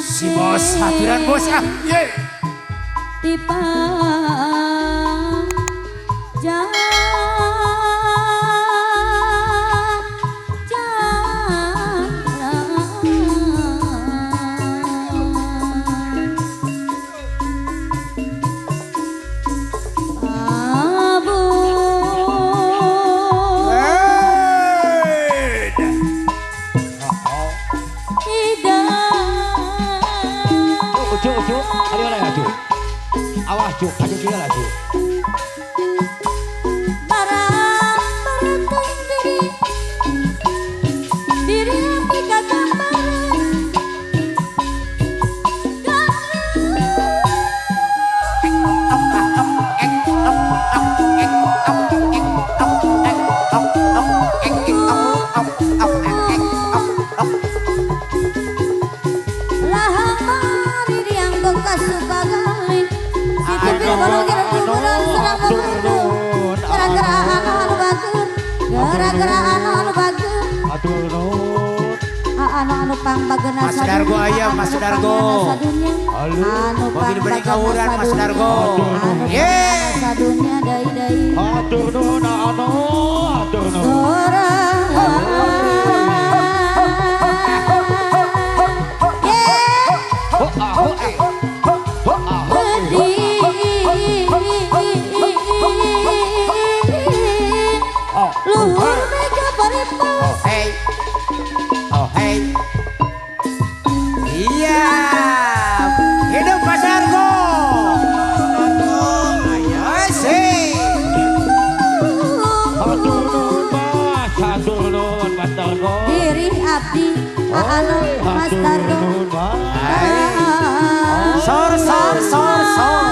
Si bos, hadiran bos ah. Ye. Tiba Awas Cuk, aduh kira lah Cuk. diri hati kata anu pang bagena Mas Dargo ayam, Mas Dargo. Anu pang beri kawuran Mas Dargo. Ye. Sadunya dai-dai. Atur nuhun anu, atur nuhun. Luhur mega paripos. Hey. Oh hey. Iya. Hidup Mas Dargo. Ayo sih. Atur nuhun Mas, atur nuhun Mas Dargo. Diri abdi anu Mas Dargo. Sor sor sor sor.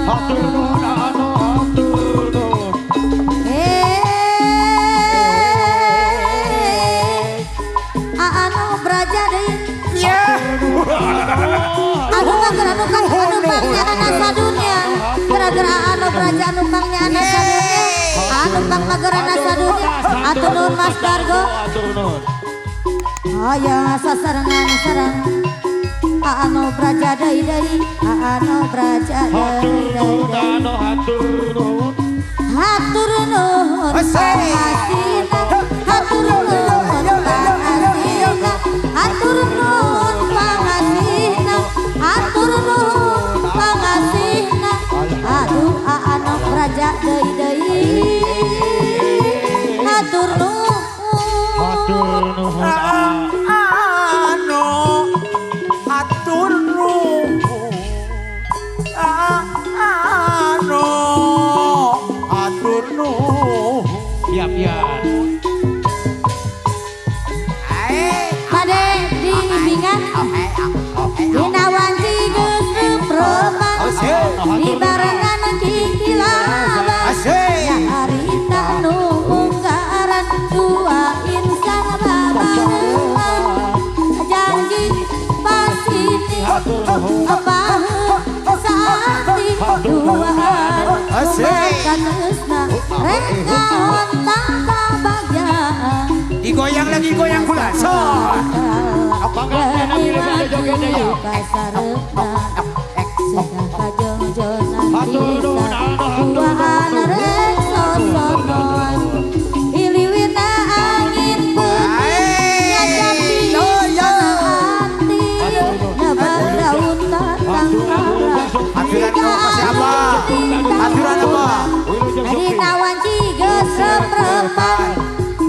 Atur nuhun anu, atur nuhun. Anu braja deui. Ya. Anu pangnya anak sadunya. Gara-gara anu braja anu pangnya anak sadunya. Anu pang mager anak sadunya. Atur nuhun Mas Dargo. Atur nuhun. Aya sasarengan sareng. Anu braja deui. Anu braja deui. Anu atur nuhun. Hatur nuhun pangasina. Hatur nuhun pangasina. Hatur nuhun pangasina. Hatur nuhun pangasina. Aduh anu braja deui. Hatur nuhun. Atur nuhun. Anu atur nuhun. Anu atur nuhun. Siap ya. Pade dibimbingan dina wanci geus repreman dibarengan kikilaban ya harita nu unggaran dua insan babarengan janji pasiti apaheun saati duaan katesna rek ngaontang kabagyaan Digoyang lagi goyang pula. So. Aturan apa? Dina wanci geus reprepan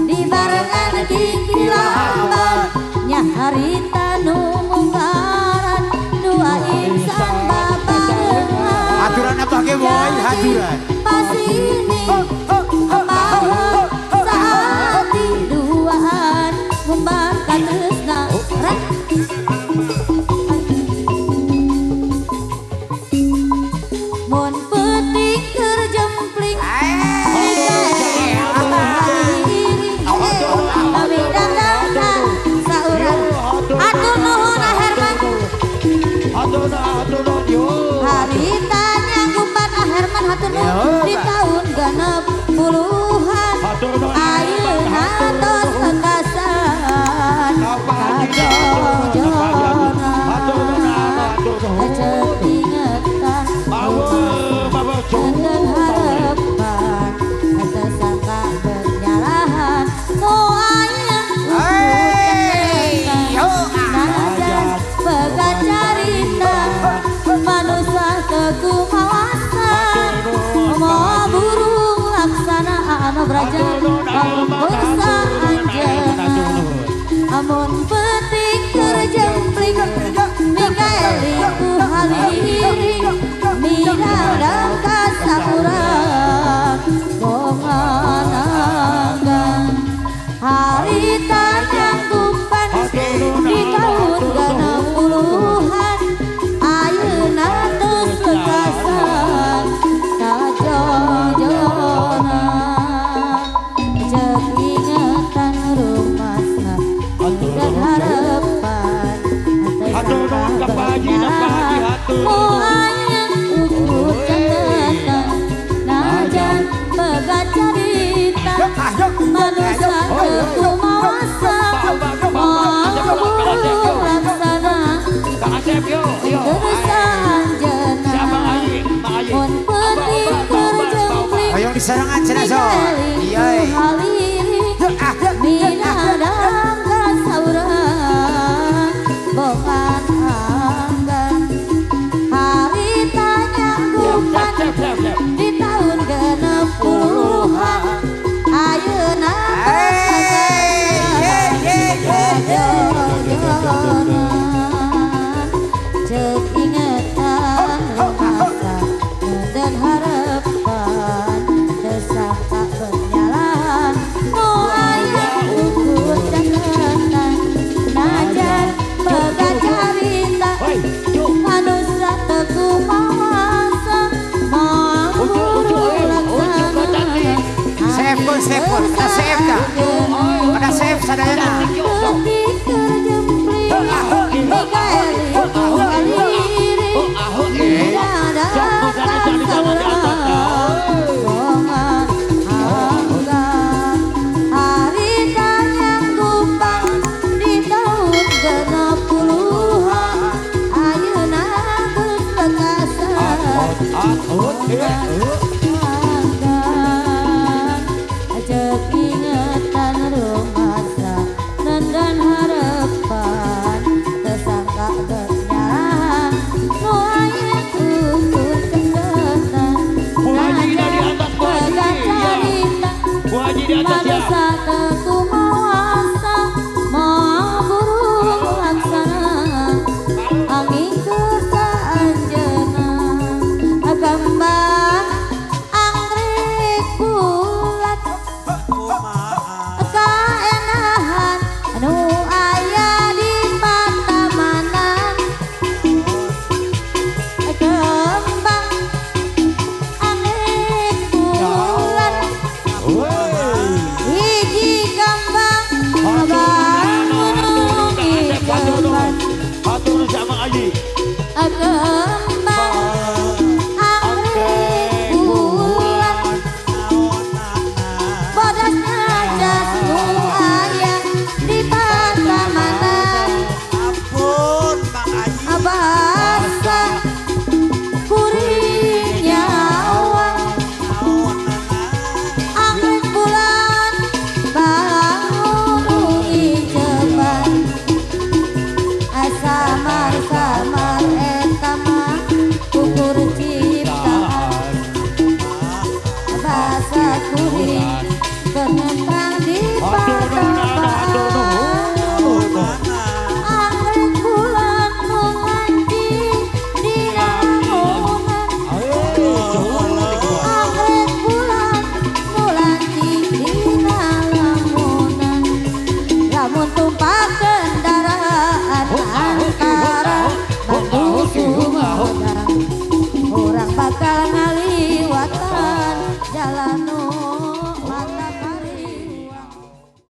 dibarengan kikilaban nya harita nu munggaran dua insan babarengan Aturan apa ke boy? Aturan. pasini di tahun genep puluhan ayeuna tos kekasan kajojona cek ingetan dan harapan tersangka bernyalahan nu aya najan boga carita manusia teguh kawasan mau burung laksanaan brajan bangsa anjeunna amun penting kerjempling mikaeli ku haliri midadang kasaurang bongananggan harita nyanggupan di tahun genep puluhan ayeuna tos kekasan kajojona cek ingetan rumasa dan harapan tersangka bernyalahan mau aya ukur catatan najan boga carita manusia teguh mawasa mau laksana tersa anjeunna mun penting kerjempling Hoyong diserangan cenaso. Iya. minadang kasaurang bongan anggan harita nyanggupan di tahun genep puluhan ayeuna cek ingetan rumasa dan harapan tersangka bernyalahan nu aya ukur catatan najan boga carita manusia teguh mawasa mampu laksana Save pun, ada save dah. Ada save sadayana. penting kerjempling mikaeli ku haliri midadang kasaurang bongan anggan harita nyanggupan di tahun genep puluhan ayeuna tos kekasan anggan cek ingetan rumasa dan harapan tersangka bernyalahan nu aya ukur catatan najan boga carita manusia teguh